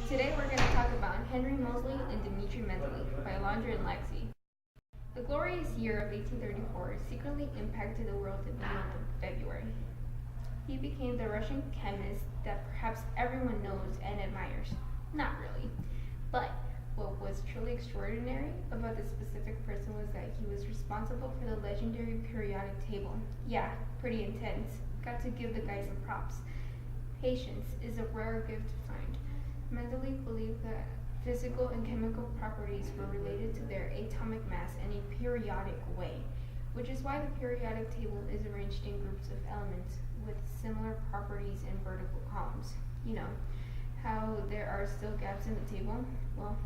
Today we're going to talk about Henry Mosely and Dmitri Mendeleev by Alondra and Lexi. The glorious year of 1834 secretly impacted the world in the month of February. He became the Russian chemist that perhaps everyone knows and admires. Not really. But what was truly extraordinary about this specific person was that he was responsible for the legendary periodic table. Yeah, pretty intense. Got to give the guy some props. Patience is a rare gift to find. Mendeleev believed that physical and chemical properties were related to their atomic mass in a periodic way, which is why the periodic table is arranged in groups of elements with similar properties in vertical columns. You know, how there are still gaps in the table? Well,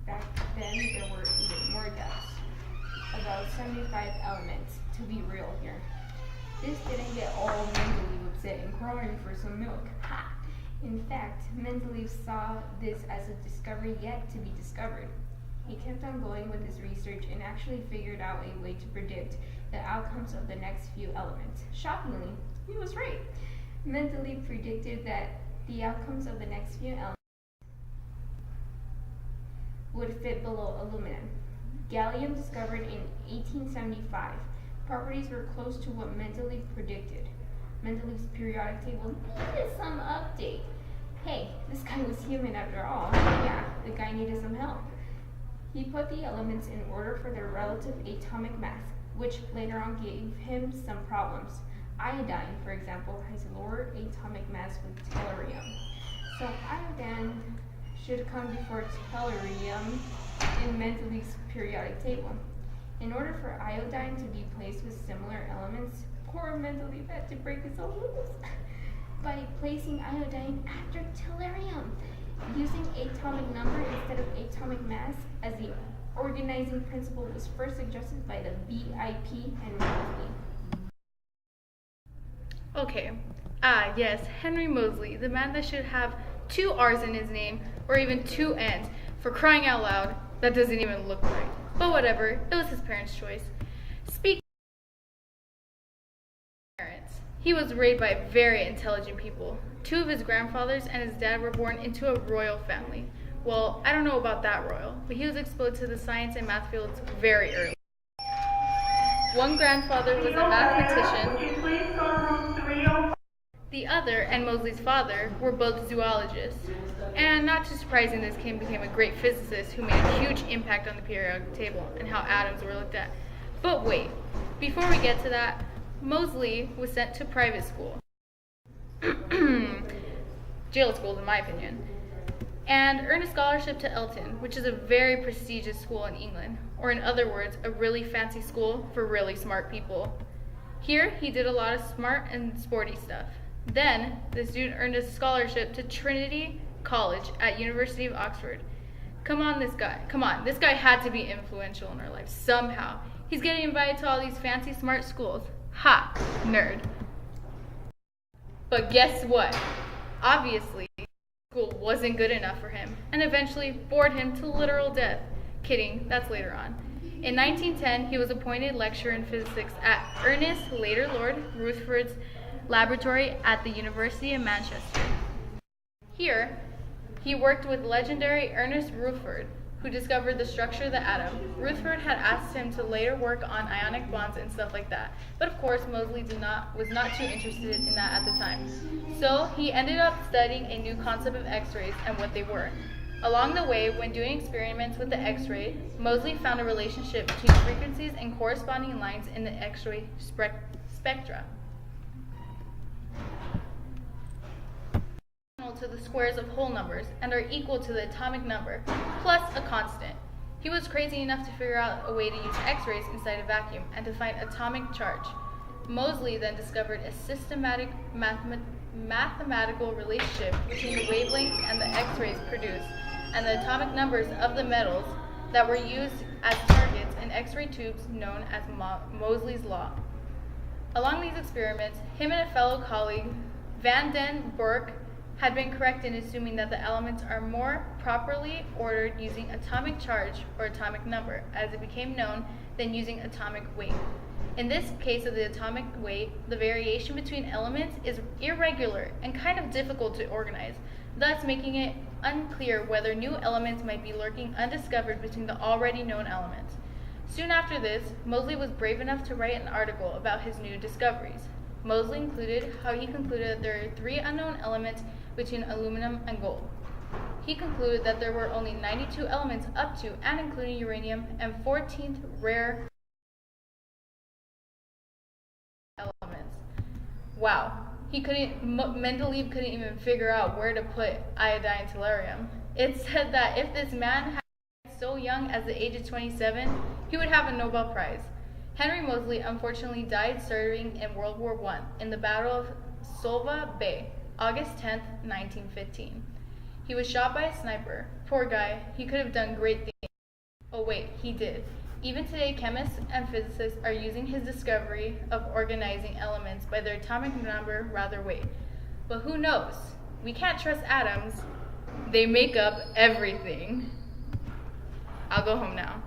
back then there were even more gaps. About 75 elements, to be real here. This didn't get all Mendeleev upset and crying for some milk. Ha! In fact, Mendeleev saw this as a discovery yet to be discovered. He kept on going with his research and actually figured out a way to predict the outcomes of the next few elements. Shockingly, he was right. Mendeleev predicted that the outcomes of the next few elements would fit below aluminum. Gallium, discovered in 1875. Properties were close to what Mendeleev predicted. Mendeleev's periodic table needed some update. Hey, this guy was human after all. Yeah, the guy needed some help. He put the elements in order for their relative atomic mass, which later on gave him some problems. Iodine, for example, has lower atomic mass with tellurium. So iodine should come before tellurium in Mendeleev's periodic table. In order for iodine to be placed with similar elements, poor Mendeleev had to break his own rules by placing iodine after tellurium, using atomic number instead of atomic mass as the organizing principle was first suggested by the BIP and Mosely. Okay. Yes, Henry Mosely, the man that should have 2 R's in his name, or even 2 N's. For crying out loud, that doesn't even look right. But whatever, it was his parents' choice. Speaking of parents, he was raised by very intelligent people. 2 of his grandfathers and his dad were born into a royal family. Well, I don't know about that royal, but he was exposed to the science and math fields very early. One grandfather was a mathematician. The other, and Mosley's father, were both zoologists. And not too surprising, this kid became a great physicist who made a huge impact on the periodic table and how atoms were looked at. But wait, before we get to that, Mosely was sent to private school. Jail schools, in my opinion. And earned a scholarship to Eton, which is a very prestigious school in England, or in other words, a really fancy school for really smart people. Here, he did a lot of smart and sporty stuff. Then, the student earned a scholarship to Trinity College at University of Oxford. Come on, this guy had to be influential in our life somehow. He's getting invited to all these fancy smart schools. Ha, nerd. But guess what? Obviously, school wasn't good enough for him and eventually bored him to literal death. Kidding, that's later on. In 1910, he was appointed lecturer in physics at Ernest, later Lord Rutherford's laboratory at the University of Manchester. Here, he worked with legendary Ernest Rutherford, who discovered the structure of the atom. Rutherford had asked him to later work on ionic bonds and stuff like that, but of course Mosely was not too interested in that at the time. So he ended up studying a new concept of X-rays and what they were. Along the way, when doing experiments with the X-ray, Mosely found a relationship between frequencies and corresponding lines in the X-ray spectra. To the squares of whole numbers and are equal to the atomic number plus a constant. He was crazy enough to figure out a way to use X-rays inside a vacuum and to find atomic charge. Mosely then discovered a systematic mathematical relationship between the wavelengths and the X-rays produced and the atomic numbers of the metals that were used as targets in X-ray tubes known as Mosley's law. Along these experiments, him and a fellow colleague, Van den Broek, had been correct in assuming that the elements are more properly ordered using atomic charge or atomic number, as it became known, than using atomic weight. In this case of the atomic weight, the variation between elements is irregular and kind of difficult to organize, thus making it unclear whether new elements might be lurking undiscovered between the already known elements. Soon after this, Mosely was brave enough to write an article about his new discoveries. Mosely included how he concluded that there are 3 unknown elements between aluminum and gold. He concluded that there were only 92 elements up to and including uranium and 14 rare elements. Wow. Mendeleev couldn't even figure out where to put iodine tellurium. It said that if this man had died so young as the age of 27, he would have a Nobel Prize. Henry Mosely unfortunately died serving in World War I in the Battle of Suvla Bay, August 10, 1915. He was shot by a sniper. Poor guy, he could have done great things. Oh wait, he did. Even today, chemists and physicists are using his discovery of organizing elements by their atomic number rather weight. But who knows? We can't trust atoms. They make up everything. I'll go home now.